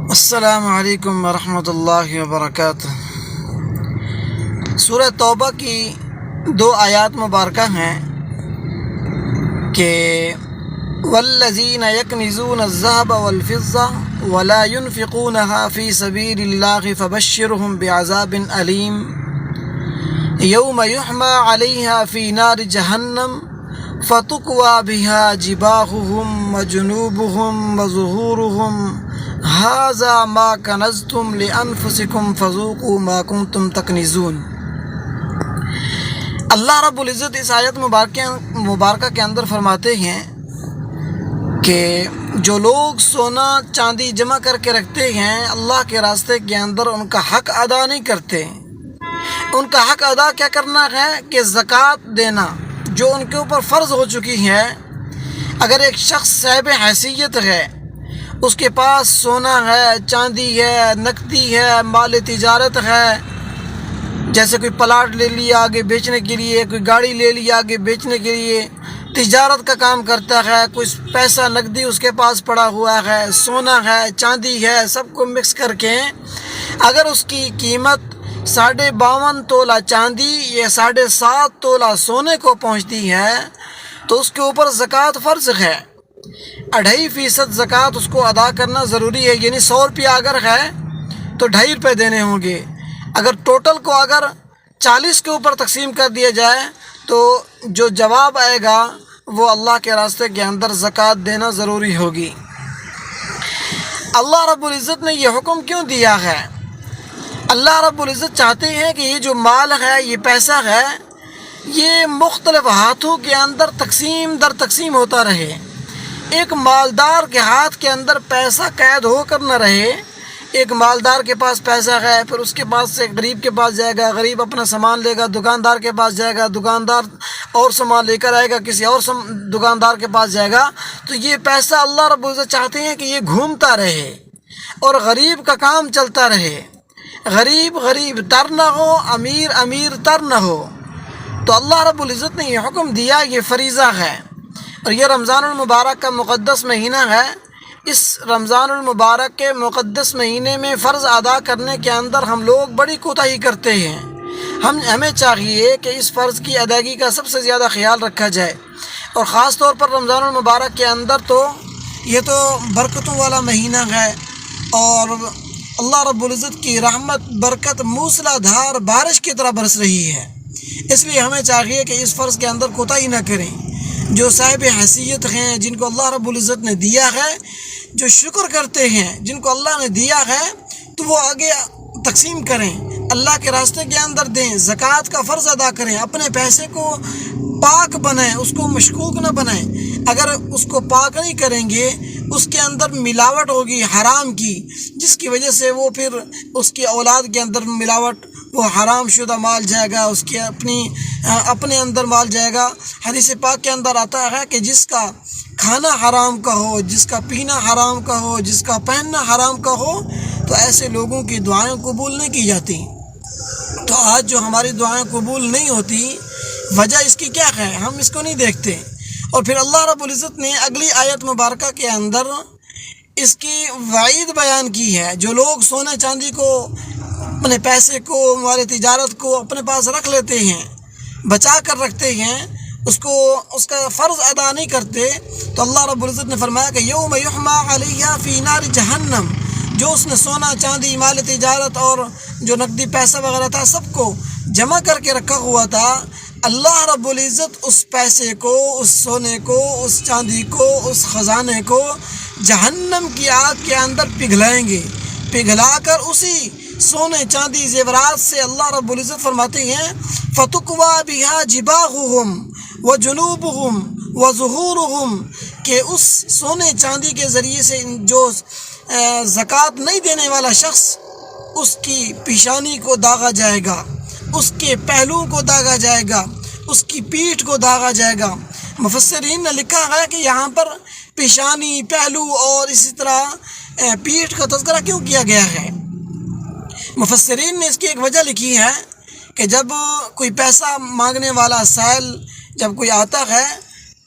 السلام علیکم ورحمۃ اللہ وبرکاتہ۔ سورہ توبہ کی دو آیات مبارکہ ہیں کہ والذین یکنزون الذهب والفضة ولا ينفقونها في سبيل الله فبشرهم بعذاب علیم یوم یحمى علیہا فی نار جہنم فتکوی بها جباہهم وجنوبهم وظہورهم ھذا ما کنزتم لانفسکم فذوقوا ما کنتم تکنزون۔ اللہ رب العزت اس آیت مبارکہ کے اندر فرماتے ہیں کہ جو لوگ سونا چاندی جمع کر کے رکھتے ہیں اللہ کے راستے کے اندر ان کا حق ادا نہیں کرتے۔ ان کا حق ادا کیا کرنا ہے کہ زکوٰۃ دینا جو ان کے اوپر فرض ہو چکی ہے۔ اگر ایک شخص صاحب حیثیت ہے، اس کے پاس سونا ہے، چاندی ہے، نقدی ہے، مال تجارت ہے، جیسے کوئی پلاٹ لے لیا آگے بیچنے کے لیے، کوئی گاڑی لے لیا آگے بیچنے کے لیے، تجارت کا کام کرتا ہے، کوئی پیسہ نقدی اس کے پاس پڑا ہوا ہے، سونا ہے، چاندی ہے، سب کو مکس کر کے اگر اس کی قیمت 52.5 تولہ چاندی یا 7.5 تولہ سونے کو پہنچتی ہے تو اس کے اوپر زکوٰۃ فرض ہے۔ 2.5% زکوٰۃ اس کو ادا کرنا ضروری ہے، یعنی 100 روپیہ اگر ہے تو 2.5 روپے دینے ہوں گے۔ اگر ٹوٹل کو اگر 40 کے اوپر تقسیم کر دیا جائے تو جو جواب آئے گا وہ اللہ کے راستے کے اندر زکوٰۃ دینا ضروری ہوگی۔ اللہ رب العزت نے یہ حکم کیوں دیا ہے؟ اللہ رب العزت چاہتے ہیں کہ یہ جو مال ہے، یہ پیسہ ہے، یہ مختلف ہاتھوں کے اندر تقسیم در تقسیم ہوتا رہے۔ ایک مالدار کے ہاتھ کے اندر پیسہ قید ہو کر نہ رہے۔ ایک مالدار کے پاس پیسہ ہے، پھر اس کے پاس سے غریب کے پاس جائے گا، غریب اپنا سامان لے گا، دکاندار کے پاس جائے گا، دکاندار اور سامان لے کر آئے گا، کسی اور دکاندار کے پاس جائے گا۔ تو یہ پیسہ اللہ رب العزت چاہتے ہیں کہ یہ گھومتا رہے اور غریب کا کام چلتا رہے۔ غریب غریب تر نہ ہو، امیر امیر تر نہ ہو۔ تو اللہ رب العزت نے یہ حکم دیا، یہ فریضہ ہے۔ اور یہ رمضان المبارک کا مقدس مہینہ ہے۔ اس رمضان المبارک کے مقدس مہینے میں فرض ادا کرنے کے اندر ہم لوگ بڑی کوتاہی کرتے ہیں۔ ہمیں چاہیے کہ اس فرض کی ادائیگی کا سب سے زیادہ خیال رکھا جائے، اور خاص طور پر رمضان المبارک کے اندر تو یہ تو برکتوں والا مہینہ ہے، اور اللہ رب العزت کی رحمت برکت موسلا دھار بارش کی طرح برس رہی ہے۔ اس لیے ہمیں چاہیے کہ اس فرض کے اندر کوتاہی نہ کریں۔ جو صاحب حیثیت ہیں، جن کو اللہ رب العزت نے دیا ہے، جو شکر کرتے ہیں، جن کو اللہ نے دیا ہے، تو وہ آگے تقسیم کریں، اللہ کے راستے کے اندر دیں، زکوٰۃ کا فرض ادا کریں، اپنے پیسے کو پاک بنائیں، اس کو مشکوک نہ بنائیں۔ اگر اس کو پاک نہیں کریں گے، اس کے اندر ملاوٹ ہوگی حرام کی، جس کی وجہ سے وہ پھر اس کی اولاد کے اندر ملاوٹ، وہ حرام شدہ مال جائے گا، اس کے اپنے اندر مال جائے گا۔ حدیث پاک کے اندر آتا ہے کہ جس کا کھانا حرام کا ہو، جس کا پینا حرام کا ہو، جس کا پہننا حرام کا ہو، تو ایسے لوگوں کی دعائیں قبول نہیں کی جاتی۔ تو آج جو ہماری دعائیں قبول نہیں ہوتی، وجہ اس کی کیا ہے؟ ہم اس کو نہیں دیکھتے۔ اور پھر اللہ رب العزت نے اگلی آیت مبارکہ کے اندر اس کی وعید بیان کی ہے۔ جو لوگ سونے چاندی کو، اپنے پیسے کو، مال تجارت کو اپنے پاس رکھ لیتے ہیں، بچا کر رکھتے ہیں، اس کا فرض ادا نہیں کرتے، تو اللہ رب العزت نے فرمایا کہ یوم یحمى علیہا فی نار جہنم، جو اس نے سونا چاندی مال تجارت اور جو نقدی پیسہ وغیرہ تھا سب کو جمع کر کے رکھا ہوا تھا، اللہ رب العزت اس پیسے کو، اس سونے کو، اس چاندی کو، اس خزانے کو جہنم کی آگ کے اندر پگھلائیں گے۔ پگھلا کر اسی سونے چاندی زیورات سے اللہ رب العزت فرماتے ہیں فَتُكْوَى بِهَا جِبَاهُهُمْ وَجُنُوبُهُمْ وَظُهُورُهُمْ، کہ اس سونے چاندی کے ذریعے سے جو زکوٰۃ نہیں دینے والا شخص، اس کی پیشانی کو داغا جائے گا، اس کے پہلو کو داغا جائے گا، اس کی پیٹھ کو داغا جائے گا۔ مفسرین نے لکھا ہے کہ یہاں پر پیشانی، پہلو اور اسی طرح پیٹھ کا تذکرہ کیوں کیا گیا ہے؟ مفسرین نے اس کی ایک وجہ لکھی ہے کہ جب کوئی پیسہ مانگنے والا سائل جب کوئی آتا ہے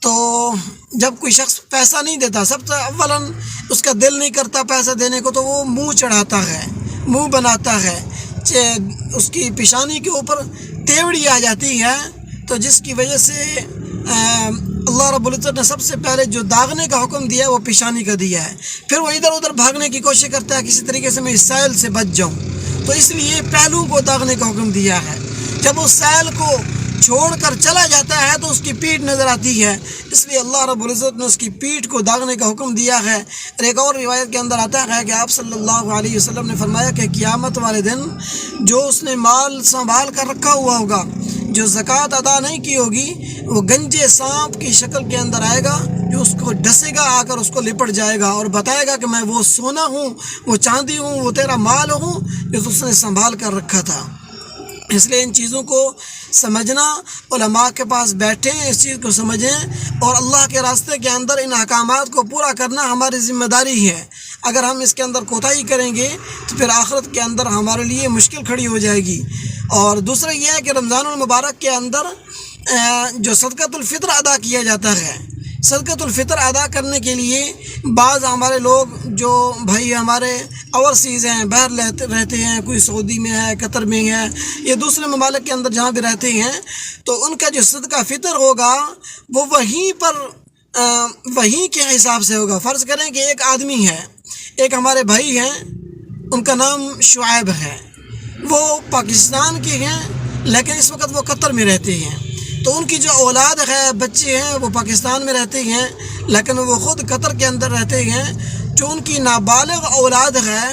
تو جب کوئی شخص پیسہ نہیں دیتا، سب سے اولاً اس کا دل نہیں کرتا پیسہ دینے کو، تو وہ منہ چڑھاتا ہے، منہ بناتا ہے، اس کی پیشانی کے اوپر تیوڑی آ جاتی ہے، تو جس کی وجہ سے اللہ رب العزت نے سب سے پہلے جو داغنے کا حکم دیا ہے وہ پیشانی کا دیا ہے۔ پھر وہ ادھر ادھر بھاگنے کی کوشش کرتا ہے کسی طریقے سے میں اس سیل سے بچ جاؤں، تو اس لیے پہلو کو داغنے کا حکم دیا ہے۔ جب وہ سیل کو چھوڑ کر چلا جاتا ہے تو اس کی پیٹھ نظر آتی ہے، اس لیے اللہ رب العزت نے اس کی پیٹھ کو داغنے کا حکم دیا ہے۔ اور ایک اور روایت کے اندر آتا ہے کہ آپ صلی اللہ علیہ وسلم نے فرمایا کہ قیامت والے دن جو اس نے مال سنبھال کر رکھا ہوا ہوگا، جو زکوٰۃ ادا نہیں کی ہوگی، وہ گنجے سانپ کی شکل کے اندر آئے گا، جو اس کو ڈسے گا، آ کر اس کو لپٹ جائے گا اور بتائے گا کہ میں وہ سونا ہوں، وہ چاندی ہوں، وہ تیرا مال ہوں جو اس نے سنبھال کر رکھا تھا۔ اس لیے ان چیزوں کو سمجھنا، علماء کے پاس بیٹھیں، اس چیز کو سمجھیں، اور اللہ کے راستے کے اندر ان احکامات کو پورا کرنا ہماری ذمہ داری ہے۔ اگر ہم اس کے اندر کوتاہی کریں گے تو پھر آخرت کے اندر ہمارے لیے مشکل کھڑی ہو جائے گی۔ اور دوسرا یہ ہے کہ رمضان المبارک کے اندر جو صدقۃ الفطر ادا کیا جاتا ہے، صدقۃ الفطر ادا کرنے کے لیے بعض ہمارے لوگ جو بھائی ہمارے اوورسیز ہیں، باہر رہتے ہیں، کوئی سعودی میں ہے، قطر میں ہے، یا دوسرے ممالک کے اندر جہاں بھی رہتے ہیں، تو ان کا جو صدقہ فطر ہوگا وہ وہیں کے حساب سے ہوگا۔ فرض کریں کہ ایک آدمی ہے، ایک ہمارے بھائی ہیں، ان کا نام شعیب ہے، وہ پاکستان کے ہیں لیکن اس وقت وہ قطر میں رہتے ہیں، تو ان کی جو اولاد ہے، بچے ہیں، وہ پاکستان میں رہتے ہیں لیکن وہ خود قطر کے اندر رہتے ہیں۔ جو ان کی نابالغ اولاد ہے،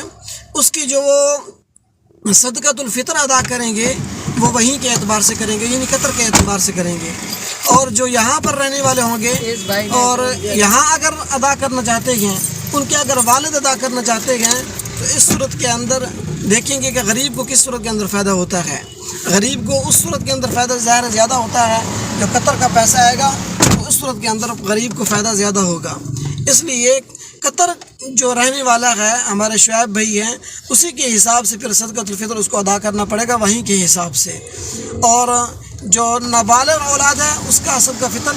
اس کی جو وہ صدقۃ الفطر ادا کریں گے وہ وہیں کے اعتبار سے کریں گے، یعنی قطر کے اعتبار سے کریں گے۔ اور جو یہاں پر رہنے والے ہوں گے اور یہاں اگر ادا کرنا چاہتے ہیں، ان کے اگر والد ادا کرنا چاہتے ہیں، تو اس صورت کے اندر دیکھیں گے کہ غریب کو کس صورت کے اندر فائدہ ہوتا ہے۔ غریب کو اس صورت کے اندر فائدہ ظاہر زیادہ ہوتا ہے، جب قطر کا پیسہ آئے گا تو اس صورت کے اندر غریب کو فائدہ زیادہ ہوگا۔ اس لیے قطر جو رہنے والا ہے، ہمارے شعیب بھائی ہیں، اسی کے حساب سے پھر صدقۃ الفطر اس کو ادا کرنا پڑے گا، وہیں کے حساب سے۔ اور جو نابالغ اولاد ہے اس کا صدقہ فطر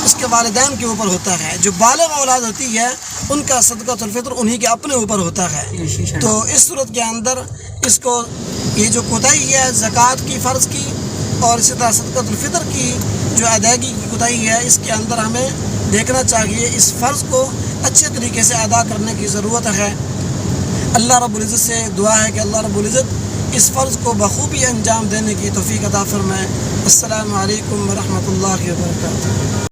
اس کے والدین کے اوپر ہوتا ہے، جو بالغ اولاد ہوتی ہے ان کا صدقۃ الفطر انہی کے اپنے اوپر ہوتا ہے۔ تو اس صورت کے اندر اس کو یہ جو کوتاہی ہے زکوٰۃ کی، فرض کی، اور اسی طرح صدقۃ الفطر کی جو ادائیگی کی کوتاہی ہے، اس کے اندر ہمیں دیکھنا چاہیے، اس فرض کو اچھے طریقے سے ادا کرنے کی ضرورت ہے۔ اللہ رب العزت سے دعا ہے کہ اللہ رب العزت اس فرض کو بخوبی انجام دینے کی توفیق عطا فرمائے۔ السلام علیکم ورحمۃ اللہ وبرکاتہ۔